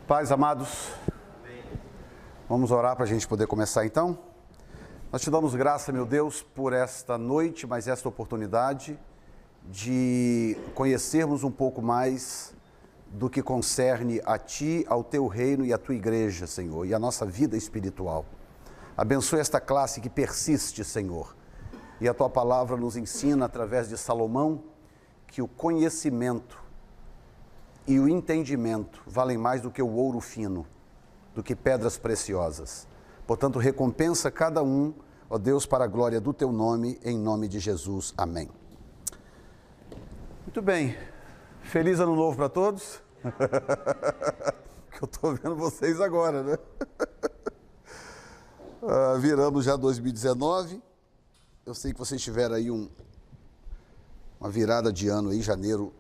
Paz, amados, vamos orar para a gente poder começar então. Nós te damos graça, meu Deus, por esta noite, mas esta oportunidade de conhecermos um pouco mais do que concerne a Ti, ao Teu reino e à Tua igreja, Senhor, e a nossa vida espiritual. Abençoe esta classe que persiste, Senhor, e a Tua palavra nos ensina, através de Salomão, que o conhecimento e o entendimento valem mais do que o ouro fino, do que pedras preciosas. Portanto, recompensa cada um, ó Deus, para a glória do Teu nome, em nome de Jesus. Amém. Muito bem. Feliz ano novo para todos. Que eu estou vendo vocês agora, né? Viramos já 2019. Eu sei que vocês tiveram aí uma virada de ano aí, janeiro,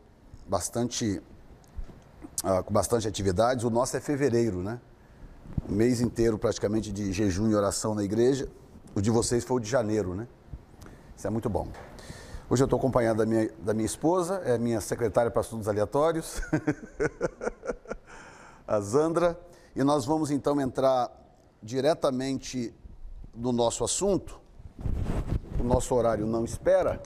com bastante atividades. O nosso é fevereiro, né? O mês inteiro praticamente de jejum e oração na igreja. O de vocês foi o de janeiro, né? Isso é muito bom. Hoje eu estou acompanhado da minha esposa, é minha secretária para assuntos aleatórios, a Zandra, e nós vamos então entrar diretamente no nosso assunto. O nosso horário não espera.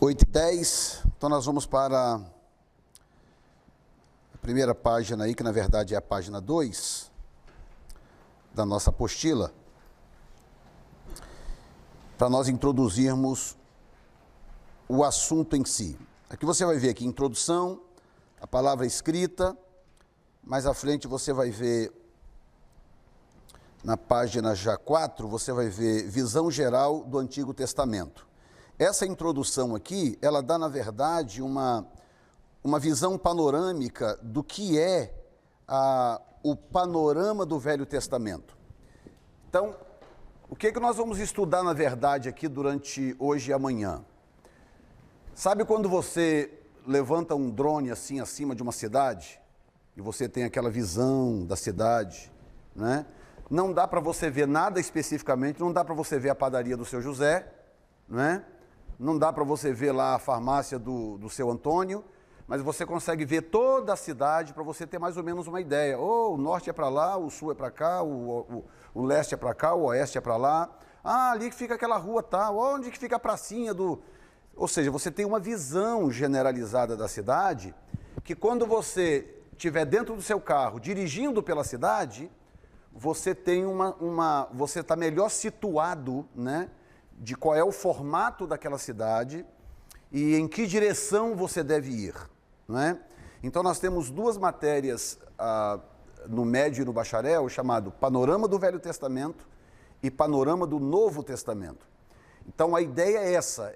8h10, então nós vamos para a primeira página aí, que na verdade é a página 2 da nossa apostila, para nós introduzirmos o assunto em si. Aqui você vai ver aqui introdução, a palavra escrita, mais à frente você vai ver, na página já 4, você vai ver visão geral do Antigo Testamento. Essa introdução aqui, ela dá, na verdade, uma visão panorâmica do que é o panorama do Velho Testamento. Então, o que nós vamos estudar, na verdade, aqui durante hoje e amanhã? Sabe quando você levanta um drone assim acima de uma cidade e você tem aquela visão da cidade, né? Não dá para você ver nada especificamente, não dá para você ver a padaria do seu José, né? Não dá para você ver lá a farmácia do seu Antônio, mas você consegue ver toda a cidade para você ter mais ou menos uma ideia. O norte é para lá, o sul é para cá, o leste é para cá, o oeste é para lá. Ali que fica aquela rua tal, onde que fica a pracinha do... Ou seja, você tem uma visão generalizada da cidade, que quando você estiver dentro do seu carro, dirigindo pela cidade, você tem você está melhor situado, né, de qual é o formato daquela cidade e em que direção você deve ir, não é? Então nós temos duas matérias no médio e no bacharel, chamado Panorama do Velho Testamento e Panorama do Novo Testamento. Então a ideia é essa,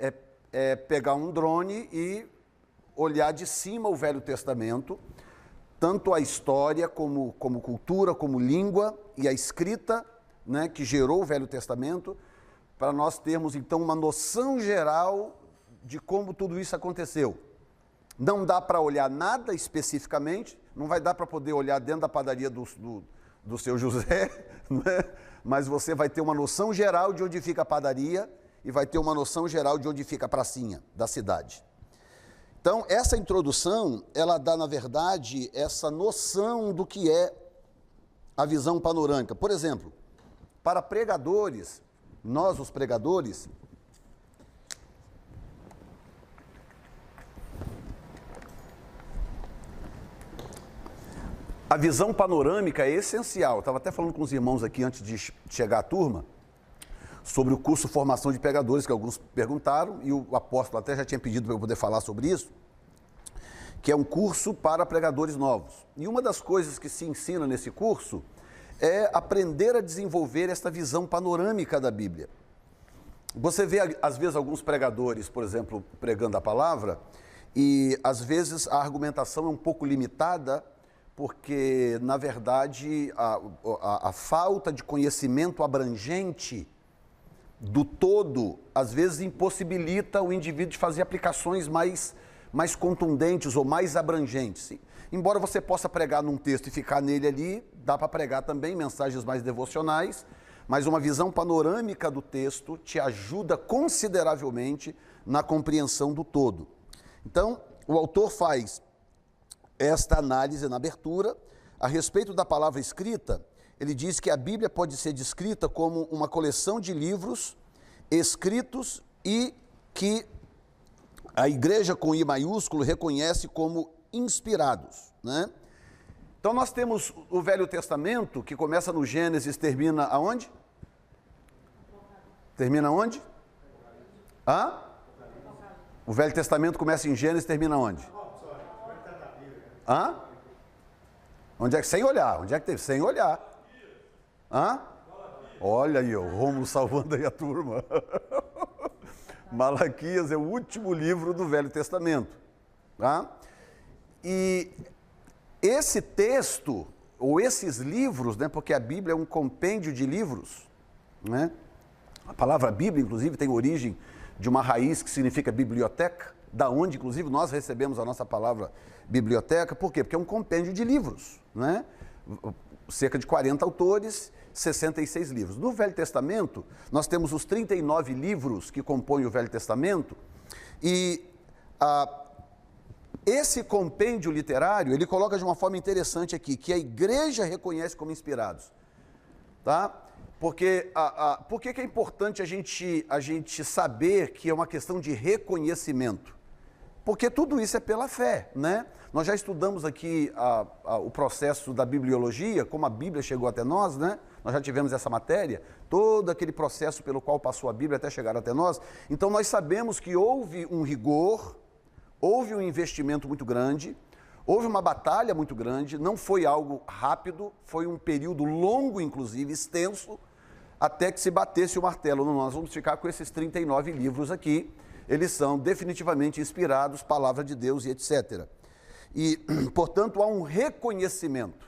é pegar um drone e olhar de cima o Velho Testamento, tanto a história como cultura, como língua e a escrita, né, que gerou o Velho Testamento, para nós termos então uma noção geral de como tudo isso aconteceu. Não dá para olhar nada especificamente, não vai dar para poder olhar dentro da padaria do seu José, né? Mas você vai ter uma noção geral de onde fica a padaria e vai ter uma noção geral de onde fica a pracinha da cidade. Então, essa introdução, ela dá, na verdade, essa noção do que é a visão panorâmica. Por exemplo, para pregadores, nós, os pregadores, a visão panorâmica é essencial. Eu estava até falando com os irmãos aqui antes de chegar à turma, sobre o curso Formação de Pregadores, que alguns perguntaram, e o apóstolo até já tinha pedido para eu poder falar sobre isso, que é um curso para pregadores novos. E uma das coisas que se ensina nesse curso é aprender a desenvolver esta visão panorâmica da Bíblia. Você vê, às vezes, alguns pregadores, por exemplo, pregando a palavra, e às vezes a argumentação é um pouco limitada, porque, na verdade, a falta de conhecimento abrangente do todo, às vezes, impossibilita o indivíduo de fazer aplicações mais contundentes ou mais abrangentes. Embora você possa pregar num texto e ficar nele ali, dá para pregar também mensagens mais devocionais, mas uma visão panorâmica do texto te ajuda consideravelmente na compreensão do todo. Então, o autor faz esta análise na abertura. A respeito da palavra escrita, ele diz que a Bíblia pode ser descrita como uma coleção de livros escritos e que a igreja com I maiúsculo reconhece como inspirados, né? Então nós temos o Velho Testamento, que começa no Gênesis, termina aonde? Termina onde? Hã? O Velho Testamento começa em Gênesis e termina onde? Hã? Onde é que? Sem olhar. Onde é que teve? Sem olhar. Hã? Olha aí, o Rômulo salvando aí a turma. Malaquias é o último livro do Velho Testamento. Tá? E esse texto, ou esses livros, né, porque a Bíblia é um compêndio de livros, né? A palavra Bíblia, inclusive, tem origem de uma raiz que significa biblioteca, da onde, inclusive, nós recebemos a nossa palavra biblioteca. Por quê? Porque é um compêndio de livros, né? Cerca de 40 autores, 66 livros. No Velho Testamento, nós temos os 39 livros que compõem o Velho Testamento, e esse compêndio literário, ele coloca de uma forma interessante aqui, que a igreja reconhece como inspirados, tá? Porque por que é importante a gente saber que é uma questão de reconhecimento? Porque tudo isso é pela fé, né? Nós já estudamos aqui o processo da bibliologia, como a Bíblia chegou até nós, né? Nós já tivemos essa matéria, todo aquele processo pelo qual passou a Bíblia até chegar até nós. Então nós sabemos que houve um rigor, houve um investimento muito grande, houve uma batalha muito grande, não foi algo rápido, foi um período longo, inclusive, extenso, até que se batesse o martelo. Nós vamos ficar com esses 39 livros aqui, eles são definitivamente inspirados, palavra de Deus e etc. E, portanto, há um reconhecimento.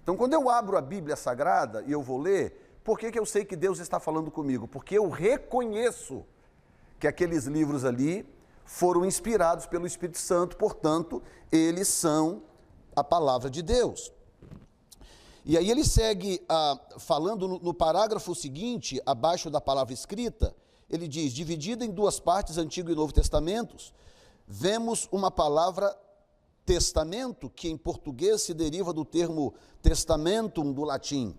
Então, quando eu abro a Bíblia Sagrada e eu vou ler, por que eu sei que Deus está falando comigo? Porque eu reconheço que aqueles livros ali foram inspirados pelo Espírito Santo, portanto, eles são a palavra de Deus. E aí ele segue falando no parágrafo seguinte, abaixo da palavra escrita, ele diz: dividida em duas partes, Antigo e Novo Testamentos, vemos uma palavra testamento, que em português se deriva do termo testamentum do latim,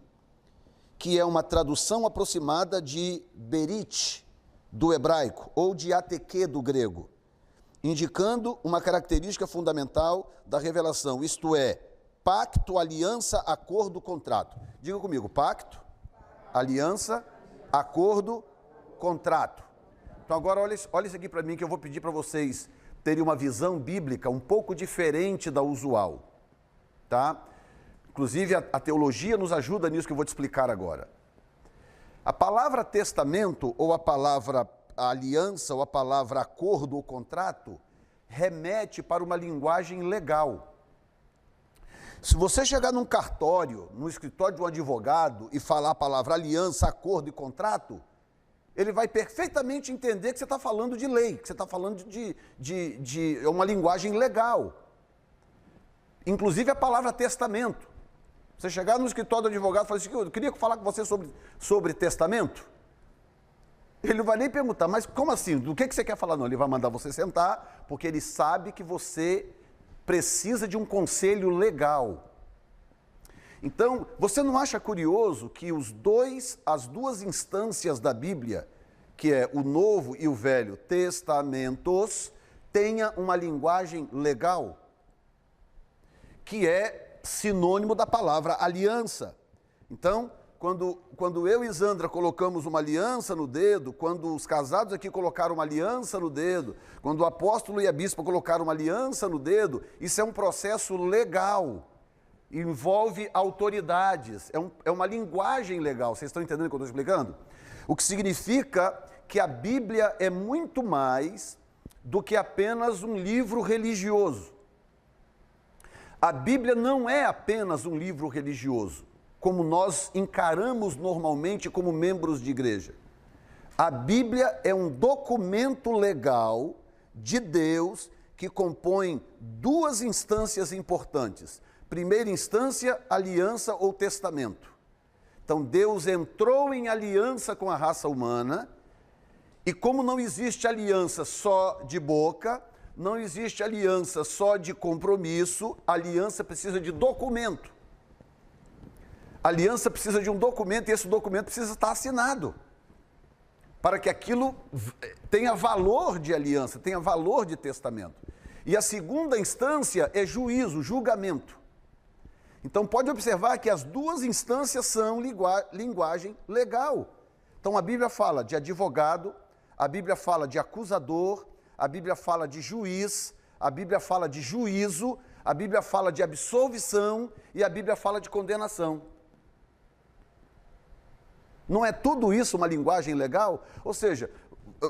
que é uma tradução aproximada de berit, do hebraico, ou de ateque, do grego, indicando uma característica fundamental da revelação, isto é, pacto, aliança, acordo, contrato. Diga comigo, pacto, aliança, acordo, contrato. Então agora olha isso aqui para mim, que eu vou pedir para vocês terem uma visão bíblica um pouco diferente da usual, tá? Inclusive a teologia nos ajuda nisso que eu vou te explicar agora. A palavra testamento, ou a palavra aliança, ou a palavra acordo ou contrato, remete para uma linguagem legal. Se você chegar num cartório, no escritório de um advogado e falar a palavra aliança, acordo e contrato, ele vai perfeitamente entender que você está falando de lei, que você está falando de uma linguagem legal. Inclusive a palavra testamento. Você chegar no escritório do advogado e falar assim: eu queria falar com você sobre testamento. Ele não vai nem perguntar, mas como assim? Do que você quer falar? Não, ele vai mandar você sentar, porque ele sabe que você precisa de um conselho legal. Então, você não acha curioso que as duas instâncias da Bíblia, que é o Novo e o Velho Testamentos, tenha uma linguagem legal, que é sinônimo da palavra aliança? Então, quando eu e Isandra colocamos uma aliança no dedo, quando os casados aqui colocaram uma aliança no dedo, quando o apóstolo e a bispa colocaram uma aliança no dedo, isso é um processo legal. Envolve autoridades, é uma linguagem legal. Vocês estão entendendo o que eu estou explicando? O que significa que a Bíblia é muito mais do que apenas um livro religioso. A Bíblia não é apenas um livro religioso, como nós encaramos normalmente como membros de igreja. A Bíblia é um documento legal de Deus que compõe duas instâncias importantes. Primeira instância, aliança ou testamento. Então Deus entrou em aliança com a raça humana, e como não existe aliança só de boca, não existe aliança só de compromisso, aliança precisa de documento. Aliança precisa de um documento e esse documento precisa estar assinado, para que aquilo tenha valor de aliança, tenha valor de testamento. E a segunda instância é juízo, julgamento. Então pode observar que as duas instâncias são linguagem legal. Então a Bíblia fala de advogado, a Bíblia fala de acusador, a Bíblia fala de juiz, a Bíblia fala de juízo, a Bíblia fala de absolvição e a Bíblia fala de condenação. Não é tudo isso uma linguagem legal? Ou seja,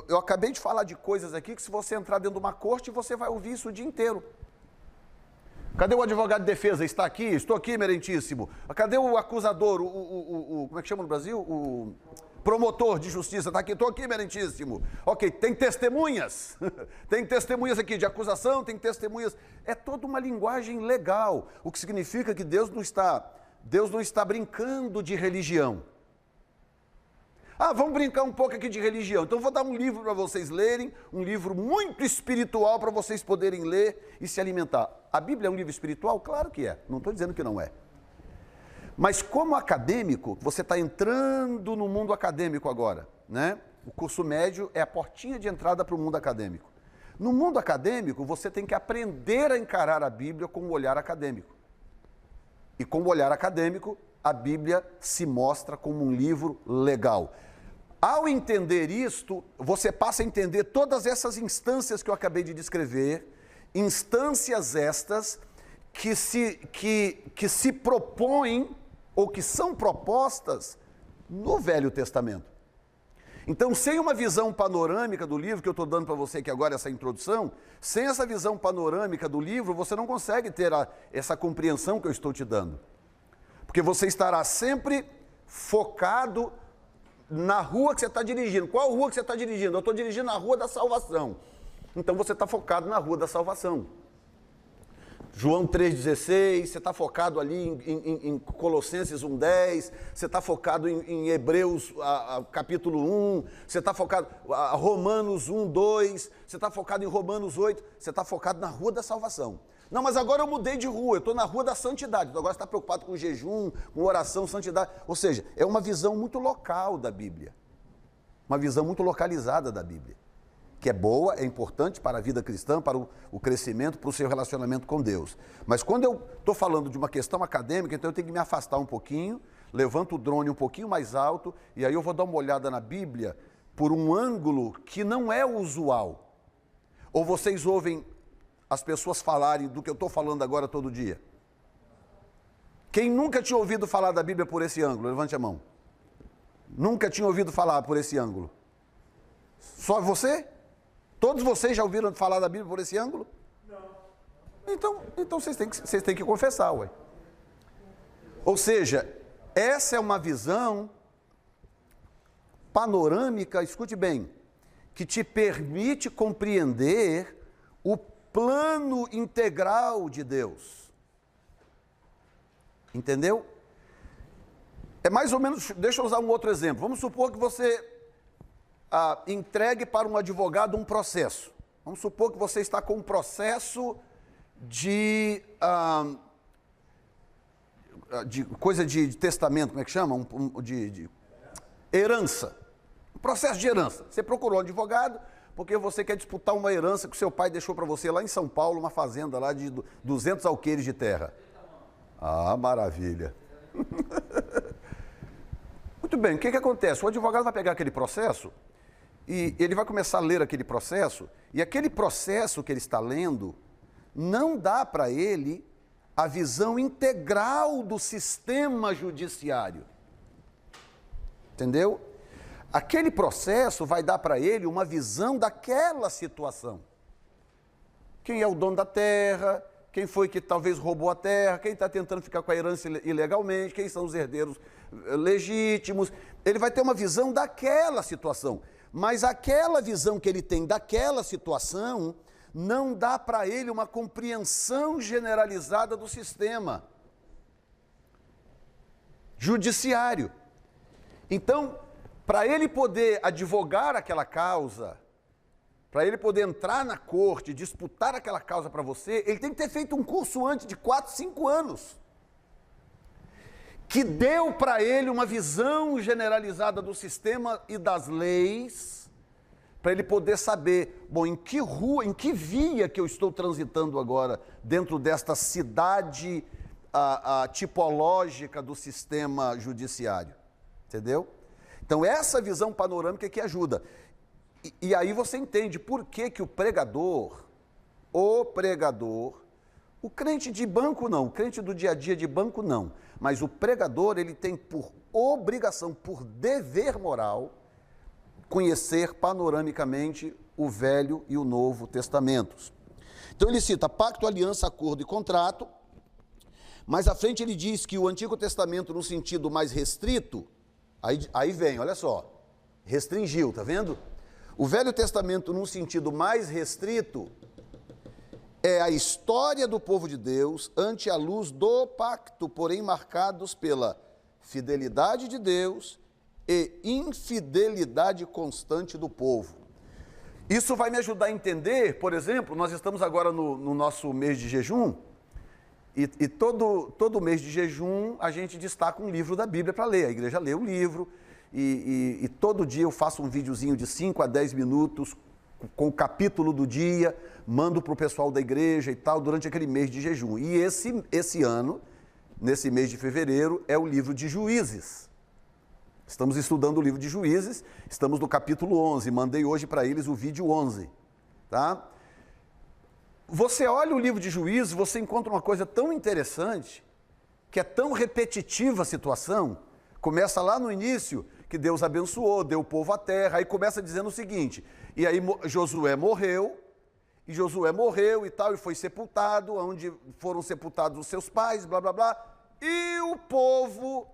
eu acabei de falar de coisas aqui que se você entrar dentro de uma corte, você vai ouvir isso o dia inteiro. Cadê o advogado de defesa? Está aqui? Estou aqui, merentíssimo. Cadê o acusador? Como é que chama no Brasil? O promotor de justiça está aqui. Estou aqui, merentíssimo. Ok, tem testemunhas. Tem testemunhas aqui de acusação, tem testemunhas. É toda uma linguagem legal. O que significa que Deus não está brincando de religião. Ah, vamos brincar um pouco aqui de religião. Então eu vou dar um livro para vocês lerem, um livro muito espiritual para vocês poderem ler e se alimentar. A Bíblia é um livro espiritual? Claro que é, não estou dizendo que não é. Mas como acadêmico, você está entrando no mundo acadêmico agora, né? O curso médio é a portinha de entrada para o mundo acadêmico. No mundo acadêmico, você tem que aprender a encarar a Bíblia com o olhar acadêmico. E com o olhar acadêmico, a Bíblia se mostra como um livro legal. Ao entender isto, você passa a entender todas essas instâncias que eu acabei de descrever, instâncias estas que se propõem ou que são propostas no Velho Testamento. Então, sem uma visão panorâmica do livro, que eu estou dando para você aqui agora, essa introdução, sem essa visão panorâmica do livro, você não consegue ter essa compreensão que eu estou te dando. Porque você estará sempre focado na rua que você está dirigindo. Qual rua que você está dirigindo? Eu estou dirigindo na Rua da Salvação. Então você está focado na Rua da Salvação. João 3,16, você está focado ali em Colossenses 1,10, você está focado em Hebreus capítulo 1, você está focado em Romanos 1,2, você está focado em Romanos 8, você está focado na Rua da Salvação. Não, mas agora eu mudei de rua, eu estou na Rua da Santidade, então agora você está preocupado com jejum, com oração, santidade. Ou seja, é uma visão muito local da Bíblia, uma visão muito localizada da Bíblia, que é boa, é importante para a vida cristã, para o crescimento, para o seu relacionamento com Deus. Mas quando eu estou falando de uma questão acadêmica, então eu tenho que me afastar um pouquinho, levanto o drone um pouquinho mais alto, e aí eu vou dar uma olhada na Bíblia por um ângulo que não é usual. Ou vocês ouvem as pessoas falarem do que eu estou falando agora todo dia? Quem nunca tinha ouvido falar da Bíblia por esse ângulo? Levante a mão. Nunca tinha ouvido falar por esse ângulo? Só você? Todos vocês já ouviram falar da Bíblia por esse ângulo? Não. Então vocês têm que confessar, ué. Ou seja, essa é uma visão panorâmica, escute bem, que te permite compreender o plano integral de Deus. Entendeu? É mais ou menos, deixa eu usar um outro exemplo. Vamos supor que você entregue para um advogado um processo. Vamos supor que você está com um processo de coisa de testamento, como é que chama? De herança. Um processo de herança. Você procurou um advogado porque você quer disputar uma herança que o seu pai deixou para você lá em São Paulo, uma fazenda lá de 200 alqueires de terra. Ah, maravilha. Muito bem, o que acontece? O advogado vai pegar aquele processo e ele vai começar a ler aquele processo, e aquele processo que ele está lendo não dá para ele a visão integral do sistema judiciário. Entendeu? Aquele processo vai dar para ele uma visão daquela situação. Quem é o dono da terra, quem foi que talvez roubou a terra, quem está tentando ficar com a herança ilegalmente, quem são os herdeiros legítimos. Ele vai ter uma visão daquela situação, mas aquela visão que ele tem daquela situação não dá para ele uma compreensão generalizada do sistema judiciário. Então, para ele poder advogar aquela causa, para ele poder entrar na corte, disputar aquela causa para você, ele tem que ter feito um curso antes de 4, 5 anos, que deu para ele uma visão generalizada do sistema e das leis, para ele poder saber, bom, em que rua, em que via que eu estou transitando agora, dentro desta cidade tipológica do sistema judiciário, entendeu? Então essa visão panorâmica é que ajuda. E aí você entende por que que o pregador, o crente de banco não, o crente do dia a dia de banco não, mas o pregador, ele tem por obrigação, por dever moral, conhecer panoramicamente o Velho e o Novo Testamentos. Então ele cita pacto, aliança, acordo e contrato, mas à frente ele diz que o Antigo Testamento, no sentido mais restrito, aí vem, olha só, restringiu, tá vendo? O Velho Testamento, num sentido mais restrito, é a história do povo de Deus ante a luz do pacto, porém marcados pela fidelidade de Deus e infidelidade constante do povo. Isso vai me ajudar a entender, por exemplo, nós estamos agora no nosso mês de jejum, e todo mês de jejum a gente destaca um livro da Bíblia para ler, a igreja lê o livro, e todo dia eu faço um videozinho de 5 a 10 minutos com o capítulo do dia, mando para o pessoal da igreja e tal, durante aquele mês de jejum. E esse ano, nesse mês de fevereiro, é o livro de Juízes. Estamos estudando o livro de Juízes, estamos no capítulo 11, mandei hoje para eles o vídeo 11, tá? Você olha o livro de Juízes, você encontra uma coisa tão interessante, que é tão repetitiva a situação, começa lá no início, que Deus abençoou, deu o povo à terra, aí começa dizendo o seguinte, e aí Josué morreu e tal, e foi sepultado, onde foram sepultados os seus pais, blá, blá, blá, e o povo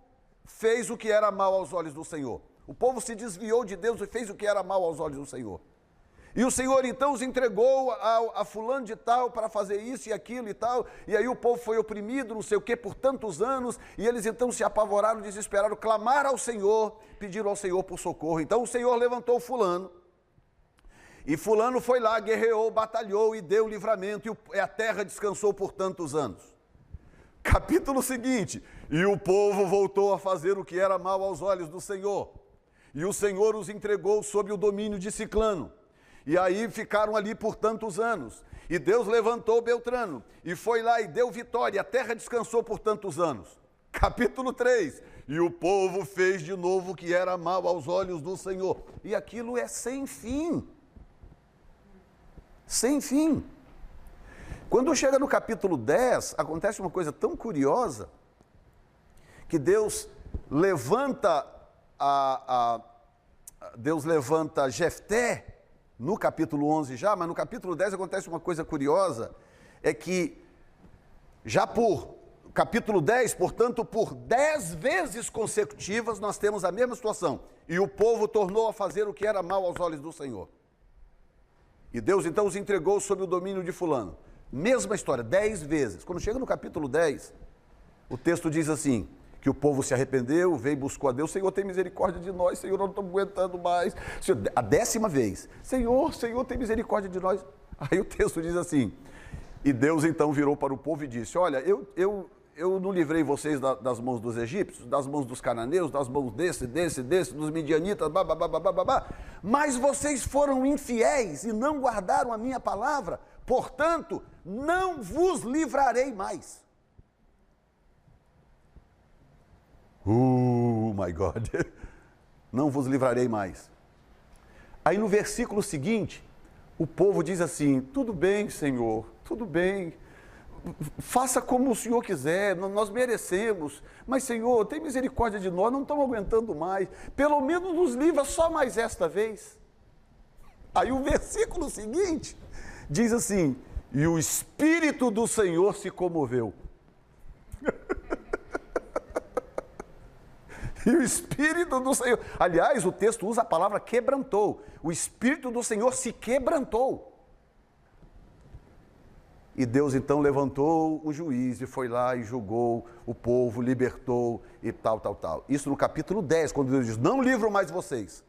fez o que era mal aos olhos do Senhor. O povo se desviou de Deus e fez o que era mal aos olhos do Senhor. E o Senhor então os entregou a fulano de tal para fazer isso e aquilo e tal, e aí o povo foi oprimido, não sei o que, por tantos anos, e eles então se apavoraram, desesperaram, clamaram ao Senhor, pediram ao Senhor por socorro. Então o Senhor levantou fulano, e fulano foi lá, guerreou, batalhou e deu livramento, e a terra descansou por tantos anos. Capítulo seguinte, e o povo voltou a fazer o que era mal aos olhos do Senhor, e o Senhor os entregou sob o domínio de Ciclano. E aí ficaram ali por tantos anos. E Deus levantou Beltrano, e foi lá e deu vitória, e a terra descansou por tantos anos. Capítulo 3, e o povo fez de novo o que era mal aos olhos do Senhor. E aquilo é sem fim. Sem fim. Quando chega no capítulo 10, acontece uma coisa tão curiosa, que Deus levanta Jefté, no capítulo 11 já, mas no capítulo 10 acontece uma coisa curiosa, é que já por capítulo 10, portanto, por 10 vezes consecutivas, nós temos a mesma situação, e o povo tornou a fazer o que era mal aos olhos do Senhor. E Deus então os entregou sob o domínio de fulano. Mesma história, 10 vezes. Quando chega no capítulo 10, o texto diz assim, que o povo se arrependeu, veio e buscou a Deus, Senhor, tem misericórdia de nós, Senhor, não estamos aguentando mais. Senhor, a 10ª vez, Senhor, tem misericórdia de nós. Aí o texto diz assim, e Deus então virou para o povo e disse, olha, eu não livrei vocês das mãos dos egípcios, das mãos dos cananeus, das mãos desse, dos midianitas, mas vocês foram infiéis e não guardaram a minha palavra, portanto, não vos livrarei mais. My God, não vos livrarei mais. Aí no versículo seguinte, o povo diz assim, tudo bem, Senhor, tudo bem, faça como o Senhor quiser, nós merecemos, mas Senhor, tem misericórdia de nós, não estamos aguentando mais, pelo menos nos livra só mais esta vez. Aí o versículo seguinte diz assim, e o Espírito do Senhor se comoveu. E o Espírito do Senhor, aliás, o texto usa a palavra quebrantou, o Espírito do Senhor se quebrantou. E Deus então levantou o juiz e foi lá e julgou o povo, libertou e tal. Isso no capítulo 10, quando Deus diz, não livro mais vocês.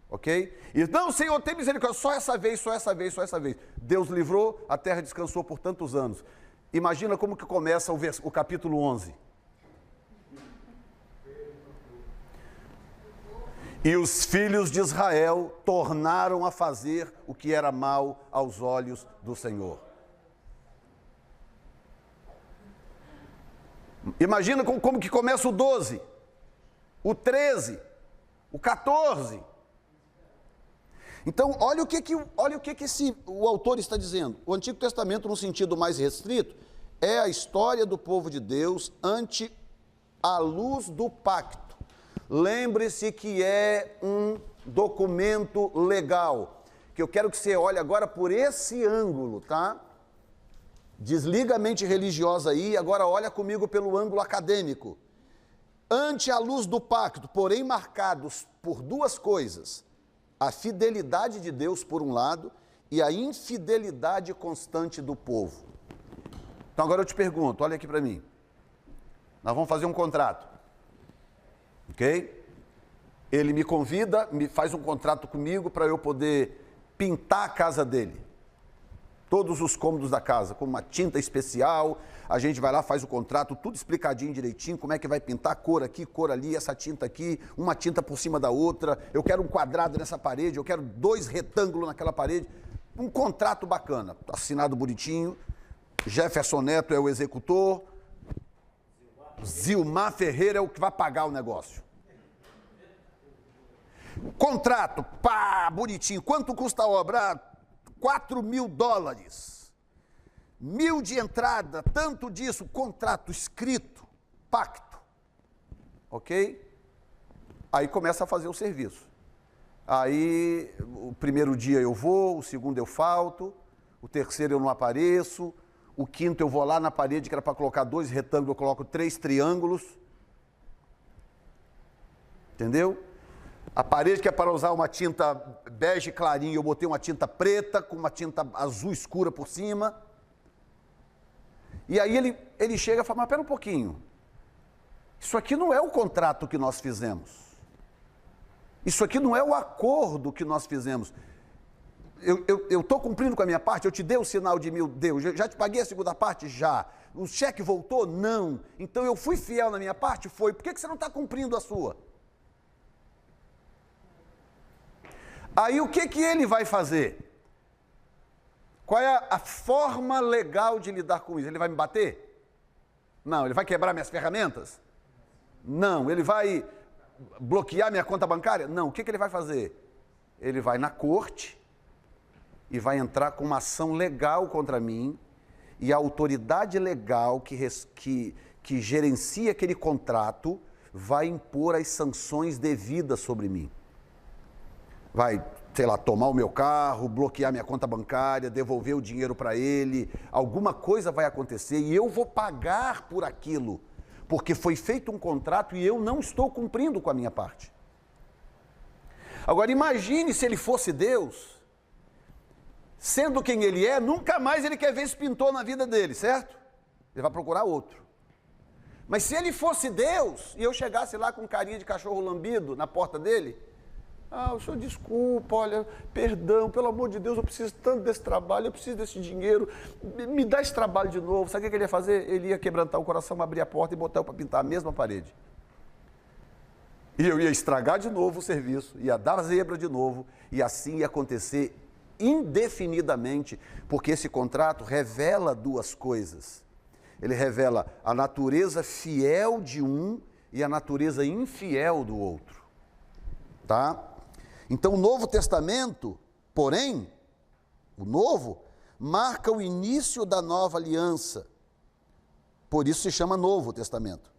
Ok? E não, Senhor, tem misericórdia, só essa vez, só essa vez, só essa vez. Deus livrou, a terra descansou por tantos anos. Imagina como que começa o capítulo 11. E os filhos de Israel tornaram a fazer o que era mal aos olhos do Senhor. Imagina como que começa o 12, o 13, o 14. Então, olha o que o autor está dizendo. O Antigo Testamento, no sentido mais restrito, é a história do povo de Deus ante a luz do pacto. Lembre-se que é um documento legal, que eu quero que você olhe agora por esse ângulo, tá? Desliga a mente religiosa aí, agora olha comigo pelo ângulo acadêmico. Ante a luz do pacto, porém marcados por duas coisas: a fidelidade de Deus por um lado e a infidelidade constante do povo. Então agora eu te pergunto, olha aqui para mim. Nós vamos fazer um contrato, ok? Ele me convida, me faz um contrato comigo para eu poder pintar a casa dele. Todos os cômodos da casa, com uma tinta especial, a gente vai lá, faz o contrato, tudo explicadinho direitinho, como é que vai pintar, cor aqui, cor ali, essa tinta aqui, uma tinta por cima da outra, eu quero um quadrado nessa parede, eu quero 2 retângulos naquela parede, um contrato bacana, assinado bonitinho, Jefferson Neto é o executor, Zilmar Ferreira é o que vai pagar o negócio. Contrato, pá, bonitinho, quanto custa a obra? $4.000, 1.000 de entrada, tanto disso, contrato escrito, pacto, ok? Aí começa a fazer o serviço. Aí o primeiro dia eu vou, o segundo eu falto, o terceiro eu não apareço, o quinto eu vou lá na parede que era para colocar 2 retângulos, eu coloco 3 triângulos, entendeu? A parede que é para usar uma tinta bege clarinho, eu botei uma tinta preta com uma tinta azul escura por cima. E aí ele chega e fala, mas pera um pouquinho, isso aqui não é o contrato que nós fizemos. Isso aqui não é o acordo que nós fizemos. Eu estou cumprindo com a minha parte, eu te dei o sinal de 1.000, deu, já te paguei a segunda parte? Já. O cheque voltou? Não. Então eu fui fiel na minha parte? Foi. Por que você não está cumprindo a sua? Aí o que ele vai fazer? Qual é a forma legal de lidar com isso? Ele vai me bater? Não. Ele vai quebrar minhas ferramentas? Não. Ele vai bloquear minha conta bancária? Não. O que ele vai fazer? Ele vai na corte e vai entrar com uma ação legal contra mim, e a autoridade legal que gerencia aquele contrato vai impor as sanções devidas sobre mim. Vai, sei lá, tomar o meu carro, bloquear minha conta bancária, devolver o dinheiro para ele, alguma coisa vai acontecer e eu vou pagar por aquilo, porque foi feito um contrato e eu não estou cumprindo com a minha parte. Agora imagine se ele fosse Deus, sendo quem ele é, nunca mais ele quer ver esse pintor na vida dele, certo? Ele vai procurar outro. Mas se ele fosse Deus e eu chegasse lá com carinha de cachorro lambido na porta dele, o senhor desculpa, olha, perdão, pelo amor de Deus, eu preciso tanto desse trabalho, eu preciso desse dinheiro, me dá esse trabalho de novo. Sabe o que ele ia fazer? Ele ia quebrantar o coração, abrir a porta e botar eu para pintar a mesma parede. E eu ia estragar de novo o serviço, ia dar zebra de novo, e assim ia acontecer indefinidamente, porque esse contrato revela duas coisas. Ele revela a natureza fiel de um e a natureza infiel do outro. Tá? Então o Novo Testamento, porém, o Novo, marca o início da nova aliança. Por isso se chama Novo Testamento.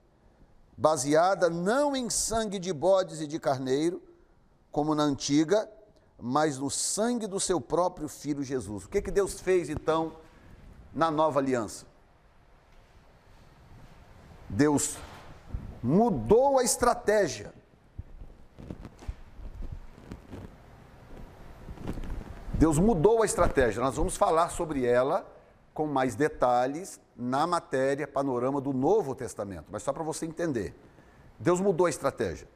Baseada não em sangue de bodes e de carneiro, como na antiga, mas no sangue do seu próprio Filho Jesus. O que Deus fez, então, na nova aliança? Deus mudou a estratégia. Deus mudou a estratégia. Nós vamos falar sobre ela com mais detalhes na matéria Panorama do Novo Testamento, mas só para você entender. Deus mudou a estratégia.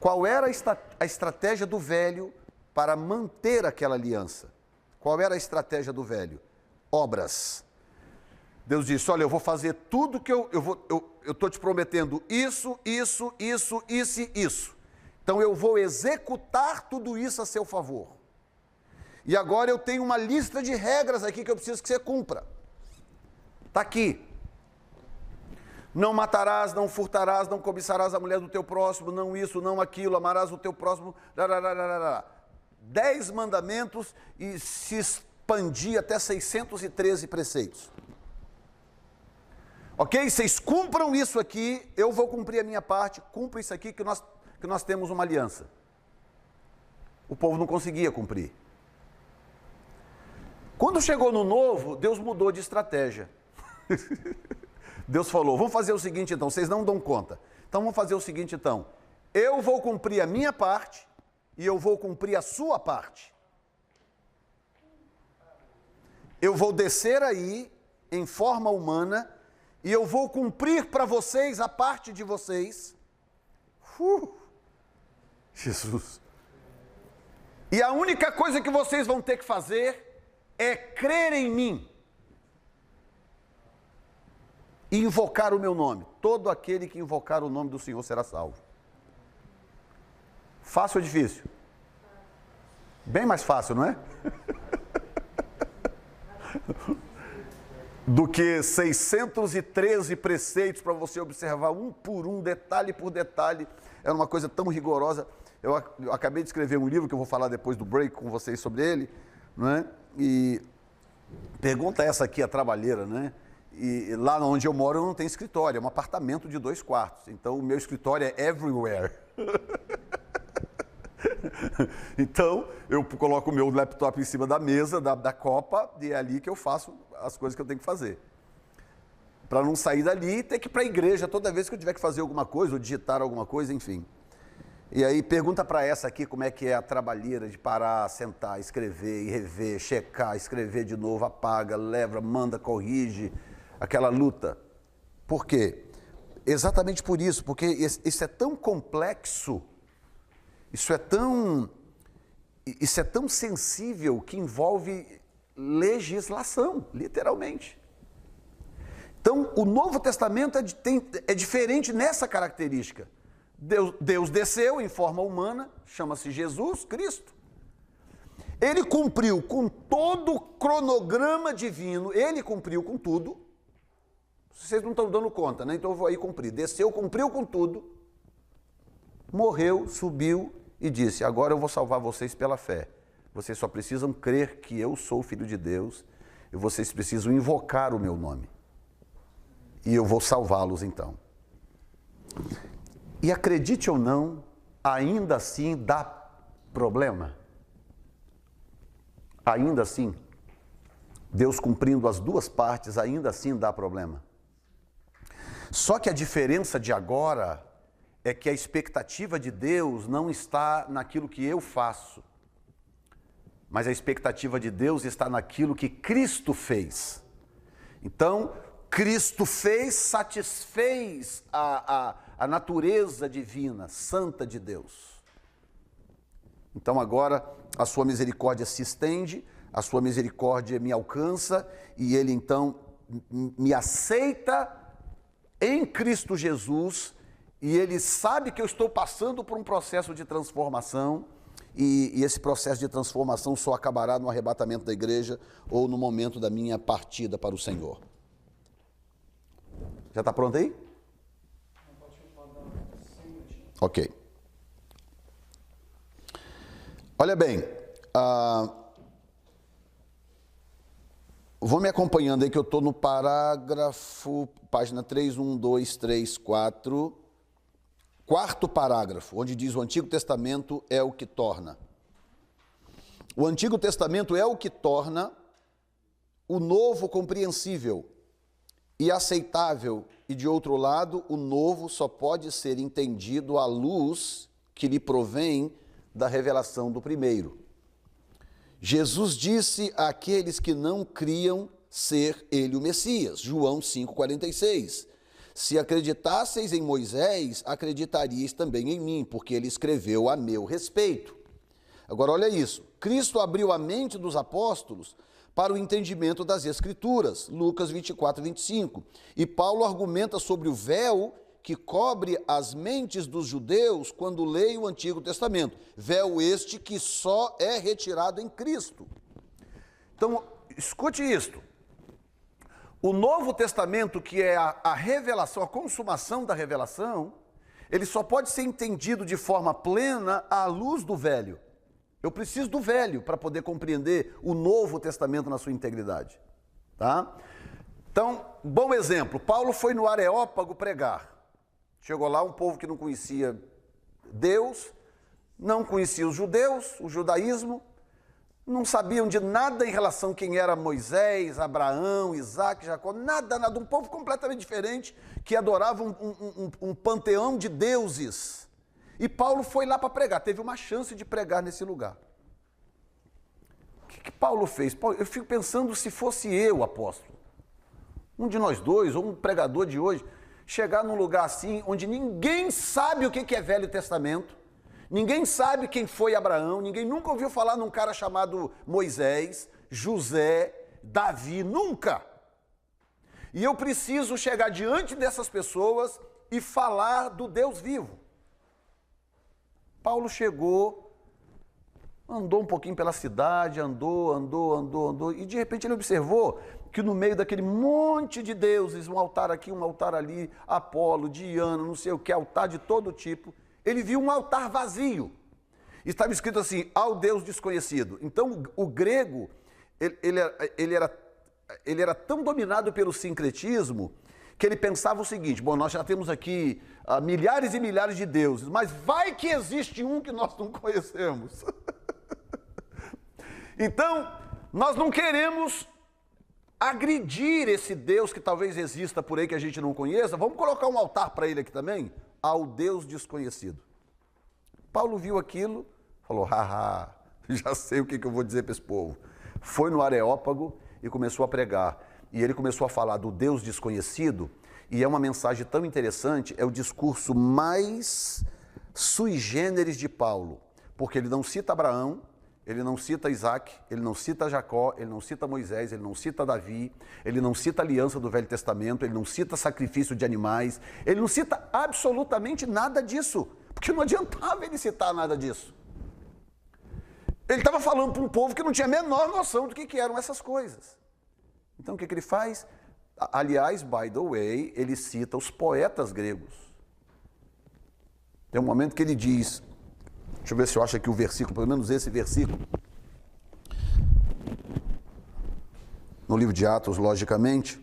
qual era a estratégia do velho para manter aquela aliança? Qual era a estratégia do velho? Obras. Deus disse, olha, eu vou fazer tudo que eu estou te prometendo, isso. Então eu vou executar tudo isso a seu favor. E agora eu tenho uma lista de regras aqui que eu preciso que você cumpra. Está aqui. Não matarás, não furtarás, não cobiçarás a mulher do teu próximo, não isso, não aquilo, amarás o teu próximo. 10 mandamentos e se expandir até 613 preceitos. Ok? Vocês cumpram isso aqui, eu vou cumprir a minha parte, cumpra isso aqui que nós temos uma aliança. O povo não conseguia cumprir. Quando chegou no novo, Deus mudou de estratégia. Deus falou, vamos fazer o seguinte então, vocês não dão conta. Então vamos fazer o seguinte então, eu vou cumprir a minha parte e eu vou cumprir a sua parte. Eu vou descer aí em forma humana e eu vou cumprir para vocês a parte de vocês. Jesus. E a única coisa que vocês vão ter que fazer é crer em mim. E invocar o meu nome. Todo aquele que invocar o nome do Senhor será salvo. Fácil ou difícil? Bem mais fácil, não é? Do que 613 preceitos para você observar um por um, detalhe por detalhe. Era uma coisa tão rigorosa. Eu acabei de escrever um livro que eu vou falar depois do break com vocês sobre ele, não é? E pergunta essa aqui, a trabalheira, né? E lá onde eu moro eu não tenho escritório, é um apartamento de 2 quartos. Então o meu escritório é everywhere. Então eu coloco o meu laptop em cima da mesa, da copa, e é ali que eu faço as coisas que eu tenho que fazer. Para não sair dali e ter que ir para a igreja toda vez que eu tiver que fazer alguma coisa, ou digitar alguma coisa, enfim. E aí pergunta para essa aqui como é que é a trabalheira de parar, sentar, escrever e rever, checar, escrever de novo, apaga, leva, manda, corrige, aquela luta. Por quê? Exatamente por isso, porque isso é tão complexo, isso é tão sensível que envolve legislação, literalmente. Então, o Novo Testamento é diferente nessa característica. Deus desceu em forma humana, chama-se Jesus Cristo. Ele cumpriu com todo o cronograma divino, ele cumpriu com tudo. Vocês não estão dando conta, né? Então eu vou aí cumprir. Desceu, cumpriu com tudo, morreu, subiu e disse, agora eu vou salvar vocês pela fé. Vocês só precisam crer que eu sou o Filho de Deus e vocês precisam invocar o meu nome. E eu vou salvá-los então. E acredite ou não, ainda assim dá problema. Ainda assim, Deus cumprindo as duas partes, ainda assim dá problema. Só que a diferença de agora é que a expectativa de Deus não está naquilo que eu faço, mas a expectativa de Deus está naquilo que Cristo fez. Então, Cristo fez, satisfez a natureza divina, santa de Deus. Então agora a sua misericórdia se estende, a sua misericórdia me alcança e Ele então me aceita em Cristo Jesus e Ele sabe que eu estou passando por um processo de transformação e esse processo de transformação só acabará no arrebatamento da igreja ou no momento da minha partida para o Senhor. Já está pronto aí? Ok. Olha bem, vou me acompanhando aí que eu estou no parágrafo, página 3, 1, 2, 3, 4, quarto parágrafo, onde diz o Antigo Testamento é o que torna. O Antigo Testamento é o que torna o Novo compreensível e aceitável, e de outro lado, o novo só pode ser entendido à luz que lhe provém da revelação do primeiro. Jesus disse àqueles que não criam ser ele o Messias, João 5,46. se acreditasseis em Moisés, acreditaríeis também em mim, porque ele escreveu a meu respeito. Agora olha isso, Cristo abriu a mente dos apóstolos para o entendimento das Escrituras, Lucas 24, 25. E Paulo argumenta sobre o véu que cobre as mentes dos judeus quando leem o Antigo Testamento. Véu este que só é retirado em Cristo. Então, escute isto. O Novo Testamento, que é a revelação, a consumação da revelação, ele só pode ser entendido de forma plena à luz do Velho. Eu preciso do Velho para poder compreender o Novo Testamento na sua integridade. Tá? Então, bom exemplo, Paulo foi no Areópago pregar. Chegou lá um povo que não conhecia Deus, não conhecia os judeus, o judaísmo, não sabiam de nada em relação a quem era Moisés, Abraão, Isaac, Jacó, nada, um povo completamente diferente, que adorava um panteão de deuses. E Paulo foi lá para pregar, teve uma chance de pregar nesse lugar. O que Paulo fez? Eu fico pensando se fosse eu, apóstolo, um de nós dois, ou um pregador de hoje, chegar num lugar assim, onde ninguém sabe o que é Velho Testamento, ninguém sabe quem foi Abraão, ninguém nunca ouviu falar num cara chamado Moisés, José, Davi, nunca. E eu preciso chegar diante dessas pessoas e falar do Deus vivo. Paulo chegou, andou um pouquinho pela cidade, andou, e de repente ele observou que no meio daquele monte de deuses, um altar aqui, um altar ali, Apolo, Diana, não sei o que, altar de todo tipo, ele viu um altar vazio. Estava escrito assim, ao Deus desconhecido. Então, o grego, ele era tão dominado pelo sincretismo, que ele pensava o seguinte, bom, nós já temos aqui milhares e milhares de deuses, mas vai que existe um que nós não conhecemos. Então, nós não queremos agredir esse Deus que talvez exista por aí que a gente não conheça, vamos colocar um altar para ele aqui também, ao Deus desconhecido. Paulo viu aquilo, falou, haha, já sei o que eu vou dizer para esse povo. Foi no Areópago e começou a pregar. E ele começou a falar do Deus desconhecido, e é uma mensagem tão interessante, é o discurso mais sui generis de Paulo, porque ele não cita Abraão, ele não cita Isaac, ele não cita Jacó, ele não cita Moisés, ele não cita Davi, ele não cita aliança do Velho Testamento, ele não cita sacrifício de animais, ele não cita absolutamente nada disso, porque não adiantava ele citar nada disso. Ele estava falando para um povo que não tinha a menor noção do que eram essas coisas. Então o que ele faz? Aliás, by the way, ele cita os poetas gregos. Tem um momento que ele diz, deixa eu ver se eu acho aqui o versículo, pelo menos esse versículo. No livro de Atos, logicamente.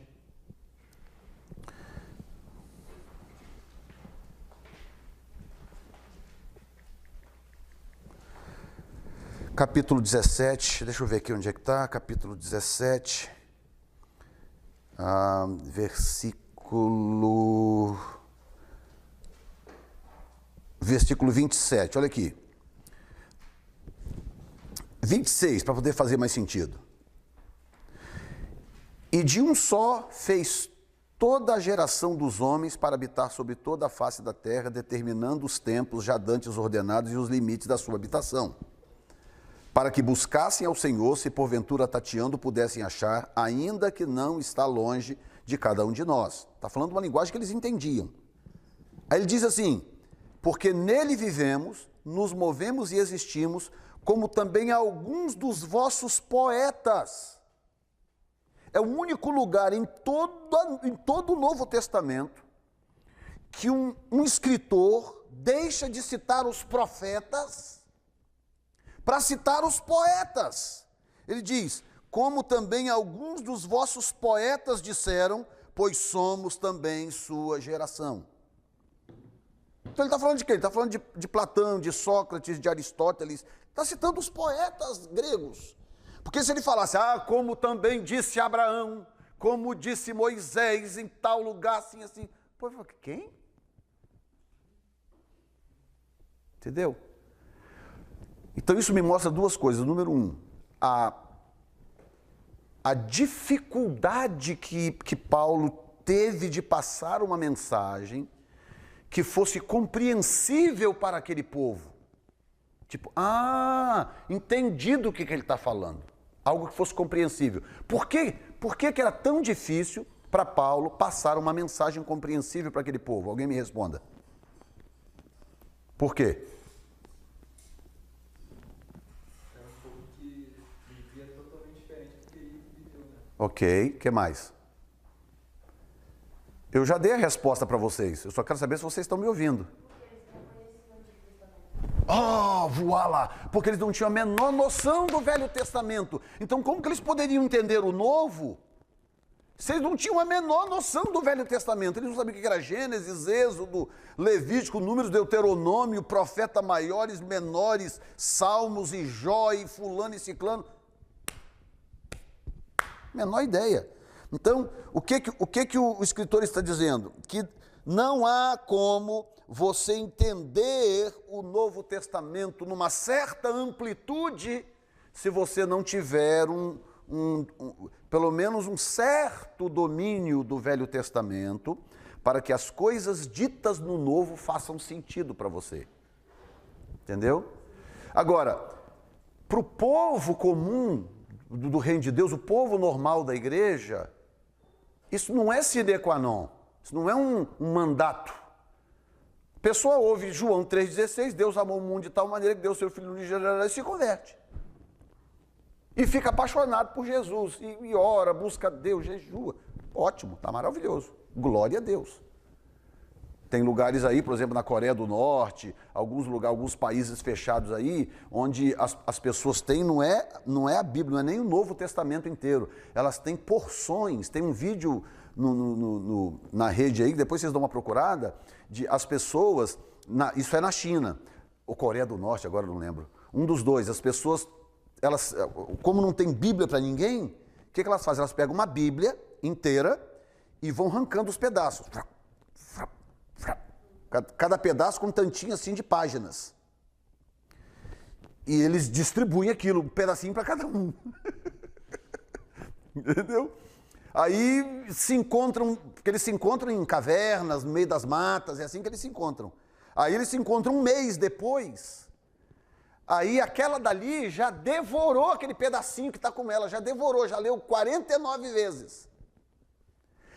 Capítulo 17, deixa eu ver aqui onde é que está, capítulo 17, versículo 27, olha aqui. 26, para poder fazer mais sentido. E de um só fez toda a geração dos homens para habitar sobre toda a face da terra, determinando os tempos já dantes ordenados e os limites da sua habitação, para que buscassem ao Senhor, se porventura tateando pudessem achar, ainda que não está longe de cada um de nós. Está falando uma linguagem que eles entendiam. Aí ele diz assim, porque nele vivemos, nos movemos e existimos, como também alguns dos vossos poetas. É o único lugar em todo o Novo Testamento que um escritor deixa de citar os profetas para citar os poetas. Ele diz, como também alguns dos vossos poetas disseram, pois somos também sua geração. Então ele está falando de quê? Ele está falando de Platão, de Sócrates, de Aristóteles, está citando os poetas gregos. Porque se ele falasse, como também disse Abraão, como disse Moisés em tal lugar, assim, assim, pô, quem? Entendeu? Então isso me mostra duas coisas. Número um, a dificuldade que Paulo teve de passar uma mensagem que fosse compreensível para aquele povo. Tipo, entendi do que ele está falando. Algo que fosse compreensível. Por que era tão difícil para Paulo passar uma mensagem compreensível para aquele povo? Alguém me responda. Por quê? É um povo que vivia totalmente diferente do que ele viveu, né? Ok, o que mais? Eu já dei a resposta para vocês. Eu só quero saber se vocês estão me ouvindo. Voilá! Porque eles não tinham a menor noção do Velho Testamento. Então, como que eles poderiam entender o Novo se eles não tinham a menor noção do Velho Testamento? Eles não sabiam o que era Gênesis, Êxodo, Levítico, Números, Deuteronômio, profeta maiores, menores, Salmos e Jó e fulano e ciclano. Menor ideia. Então, o que o escritor está dizendo? Que não há como você entender o Novo Testamento numa certa amplitude se você não tiver pelo menos um certo domínio do Velho Testamento, para que as coisas ditas no Novo façam sentido para você. Entendeu? Agora, para o povo comum do reino de Deus, o povo normal da igreja, isso não é sine qua non, isso não é um mandato. A pessoa ouve João 3,16, Deus amou o mundo de tal maneira que deu o seu Filho unigênito e se converte. E fica apaixonado por Jesus, e ora, busca Deus, jejua. Ótimo, está maravilhoso. Glória a Deus. Tem lugares aí, por exemplo, na Coreia do Norte, alguns países fechados aí, onde as pessoas têm, não é a Bíblia, não é nem o Novo Testamento inteiro. Elas têm porções, tem um vídeo na rede aí, depois vocês dão uma procurada, de as pessoas, isso é na China, ou Coreia do Norte, agora eu não lembro, um dos dois, as pessoas, elas, como não tem Bíblia para ninguém, o que elas fazem? Elas pegam uma Bíblia inteira e vão arrancando os pedaços. Cada pedaço com um tantinho assim de páginas. E eles distribuem aquilo, um pedacinho para cada um. Entendeu? Aí se encontram, porque eles se encontram em cavernas, no meio das matas, é assim que eles se encontram. Aí eles se encontram um mês depois. Aí aquela dali já devorou aquele pedacinho que está com ela, já devorou, já leu 49 vezes.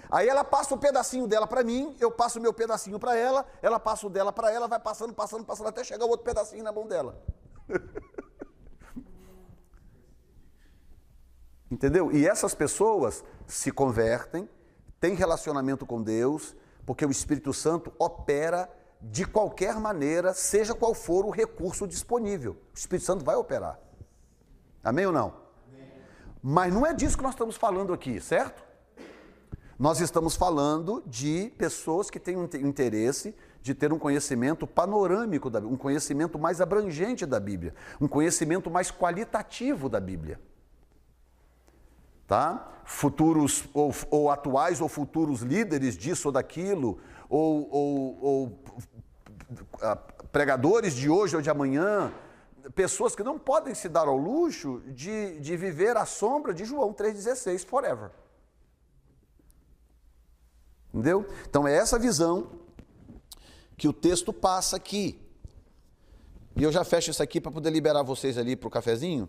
Aí ela passa o pedacinho dela para mim, eu passo o meu pedacinho para ela passa o dela para ela, vai passando, até chegar o outro pedacinho na mão dela. Entendeu? E essas pessoas se convertem, têm relacionamento com Deus, porque o Espírito Santo opera de qualquer maneira, seja qual for o recurso disponível. O Espírito Santo vai operar. Amém ou não? Amém. Mas não é disso que nós estamos falando aqui, certo? Nós estamos falando de pessoas que têm um interesse de ter um conhecimento panorâmico da Bíblia, um conhecimento mais abrangente da Bíblia, um conhecimento mais qualitativo da Bíblia. Tá? Futuros ou atuais ou futuros líderes disso ou daquilo, ou pregadores de hoje ou de amanhã, pessoas que não podem se dar ao luxo de viver à sombra de João 3,16 forever. Entendeu? Então é essa visão que o texto passa aqui. E eu já fecho isso aqui para poder liberar vocês ali para o cafezinho.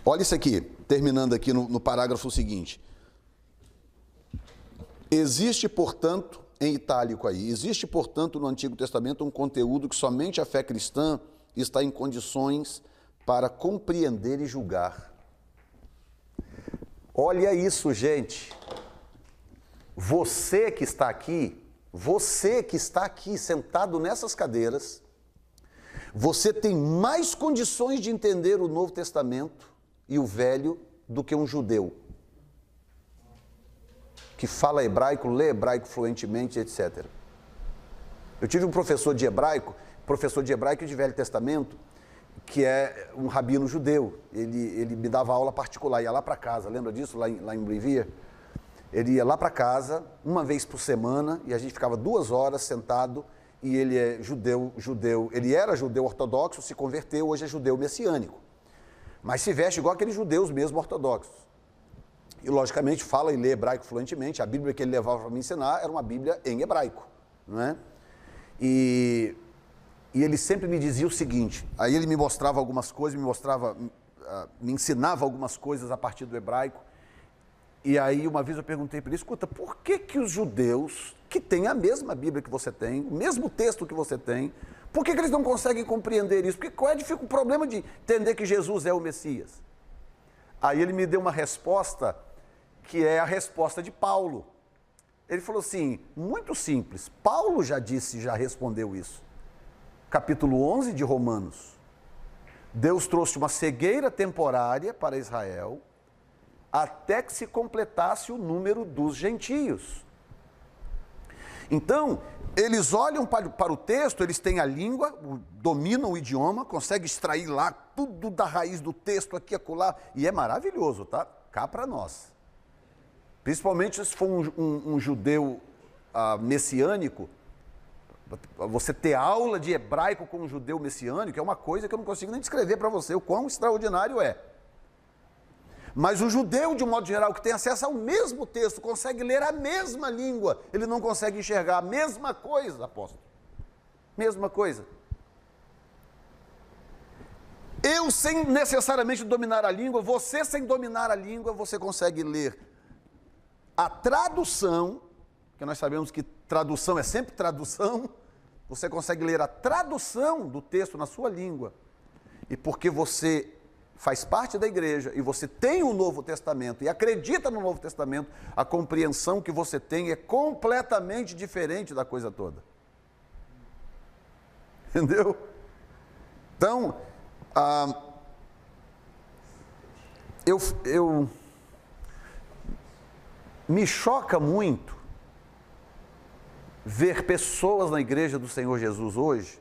Olha isso aqui, terminando aqui no parágrafo seguinte. Existe, portanto, em itálico aí, existe, portanto, no Antigo Testamento um conteúdo que somente a fé cristã está em condições para compreender e julgar. Olha isso, gente. Você que está aqui sentado nessas cadeiras, você tem mais condições de entender o Novo Testamento e o Velho do que um judeu que fala hebraico, lê hebraico fluentemente, etc. Eu tive um professor de hebraico e de Velho Testamento, que é um rabino judeu. Ele me dava aula particular, ia lá para casa, lembra disso, lá em Revere? Ele ia lá para casa, uma vez por semana, e a gente ficava 2 horas sentado, e ele é judeu, ele era judeu ortodoxo, se converteu, hoje é judeu messiânico. mas se veste igual aqueles judeus mesmo ortodoxos. E, logicamente, fala e lê hebraico fluentemente. A Bíblia que ele levava para me ensinar era uma Bíblia em hebraico, não é? E ele sempre me dizia o seguinte, aí ele me mostrava algumas coisas, me ensinava algumas coisas a partir do hebraico. E aí, uma vez eu perguntei para ele, escuta, por que os judeus, que têm a mesma Bíblia que você tem, o mesmo texto que você tem, por que eles não conseguem compreender isso? Qual é o problema de entender que Jesus é o Messias? Aí ele me deu uma resposta, que é a resposta de Paulo. Ele falou assim, muito simples, Paulo já respondeu isso. Capítulo 11 de Romanos. Deus trouxe uma cegueira temporária para Israel, até que se completasse o número dos gentios. Então, eles olham para o texto, eles têm a língua, dominam o idioma, conseguem extrair lá tudo da raiz do texto, aqui, acolá, e é maravilhoso, tá? Cá para nós. Principalmente se for um judeu messiânico, você ter aula de hebraico com um judeu messiânico é uma coisa que eu não consigo nem descrever para você o quão extraordinário é. Mas o judeu, de um modo geral, que tem acesso ao mesmo texto, consegue ler a mesma língua, ele não consegue enxergar a mesma coisa, apóstolo. Mesma coisa. Eu, sem necessariamente dominar a língua, você sem dominar a língua, você consegue ler a tradução, porque nós sabemos que tradução é sempre tradução, você consegue ler a tradução do texto na sua língua, e porque você faz parte da igreja, e você tem o Novo Testamento, e acredita no Novo Testamento, a compreensão que você tem é completamente diferente da coisa toda. Entendeu? Então, me choca muito ver pessoas na igreja do Senhor Jesus hoje,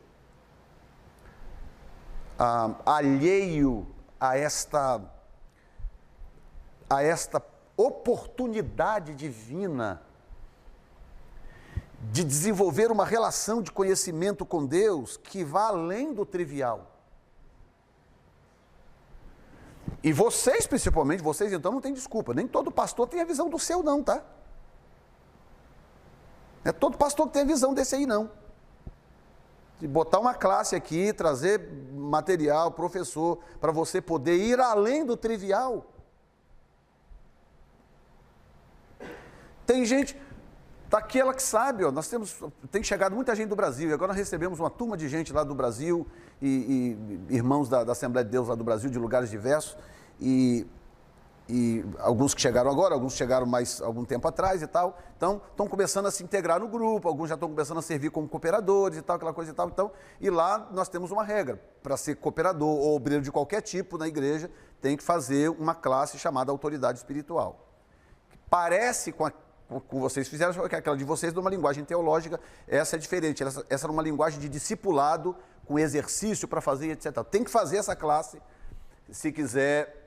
alheio a esta oportunidade divina de desenvolver uma relação de conhecimento com Deus que vá além do trivial. E vocês, principalmente, vocês então não tem desculpa, nem todo pastor tem a visão do seu não, tá? Não é todo pastor que tem a visão desse aí não. De botar uma classe aqui, trazer material, professor, para você poder ir além do trivial. Tem gente, daquela que sabe, ó, tem chegado muita gente do Brasil, e agora nós recebemos uma turma de gente lá do Brasil, e irmãos da Assembleia de Deus lá do Brasil, de lugares diversos, e alguns que chegaram agora, alguns chegaram mais algum tempo atrás e tal, então estão começando a se integrar no grupo, alguns já estão começando a servir como cooperadores e tal, aquela coisa e tal, então, e lá nós temos uma regra, para ser cooperador ou obreiro de qualquer tipo na igreja, tem que fazer uma classe chamada autoridade espiritual. Parece com vocês fizeram, que aquela de vocês numa linguagem teológica, essa é diferente, essa era uma linguagem de discipulado, com exercício para fazer, etc. Tem que fazer essa classe, se quiser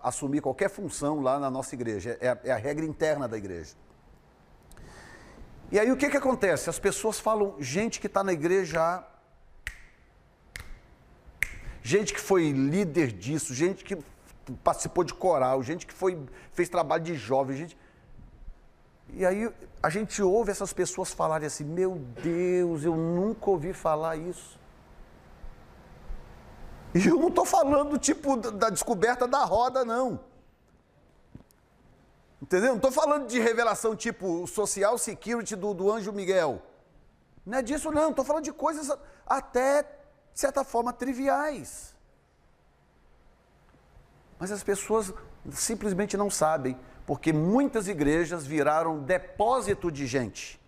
assumir qualquer função lá na nossa igreja, é a regra interna da igreja. E aí o que acontece? As pessoas falam, gente que está na igreja, gente que foi líder disso, gente que participou de coral, gente que fez trabalho de jovem, gente... E aí a gente ouve essas pessoas falarem assim, meu Deus, eu nunca ouvi falar isso. E eu não estou falando tipo da descoberta da roda, não. Entendeu? Não estou falando de revelação tipo o social security do Anjo Miguel. Não é disso não, estou falando de coisas até, de certa forma, triviais. Mas as pessoas simplesmente não sabem, porque muitas igrejas viraram depósito de gente.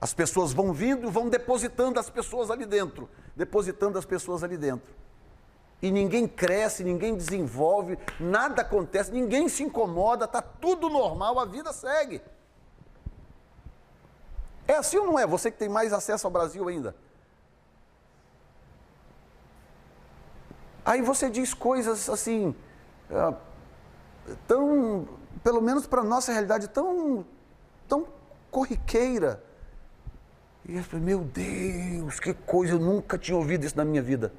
As pessoas vão vindo, vão depositando as pessoas ali dentro, E ninguém cresce, ninguém desenvolve, nada acontece, ninguém se incomoda, está tudo normal, a vida segue. É assim ou não é? Você que tem mais acesso ao Brasil ainda. Aí você diz coisas assim, pelo menos para a nossa realidade, tão corriqueira. E eu falei, meu Deus, que coisa, eu nunca tinha ouvido isso na minha vida.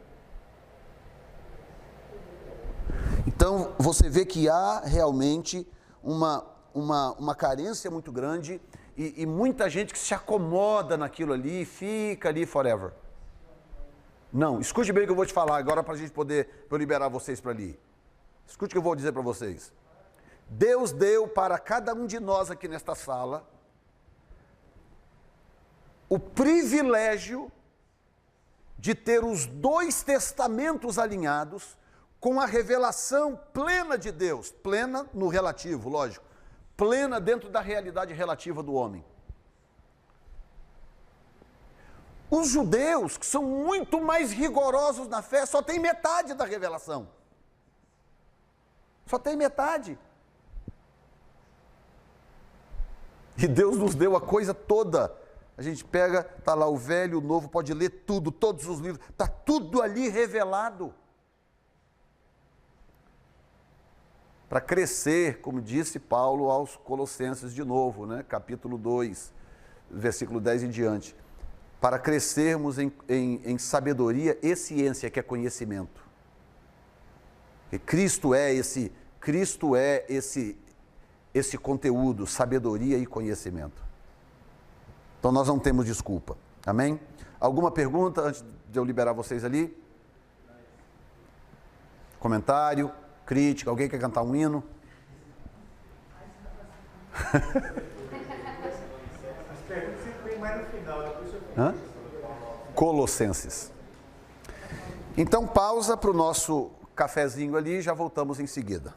você vê que há realmente uma carência muito grande e muita gente que se acomoda naquilo ali, fica ali forever. Não, escute bem o que eu vou te falar agora para a gente poder, eu liberar vocês para ali. Escute o que eu vou dizer para vocês. Deus deu para cada um de nós aqui nesta sala o privilégio de ter os dois testamentos alinhados com a revelação plena de Deus, plena no relativo, lógico, plena dentro da realidade relativa do homem. Os judeus, que são muito mais rigorosos na fé, só tem metade da revelação. Só tem metade. E Deus nos deu a coisa toda. A gente pega, está lá o velho, o novo, pode ler tudo, todos os livros, está tudo ali revelado. Para crescer, como disse Paulo aos Colossenses de novo, né? Capítulo 2, versículo 10 em diante. Para crescermos em sabedoria e ciência, que é conhecimento. E Cristo é esse conteúdo, sabedoria e conhecimento. Então nós não temos desculpa, amém? Alguma pergunta antes de eu liberar vocês ali? Comentário, crítica, alguém quer cantar um hino? As perguntas sempre vêm mais no final, depois eu... Hã? Colossenses. Então pausa para o nosso cafezinho ali e já voltamos em seguida.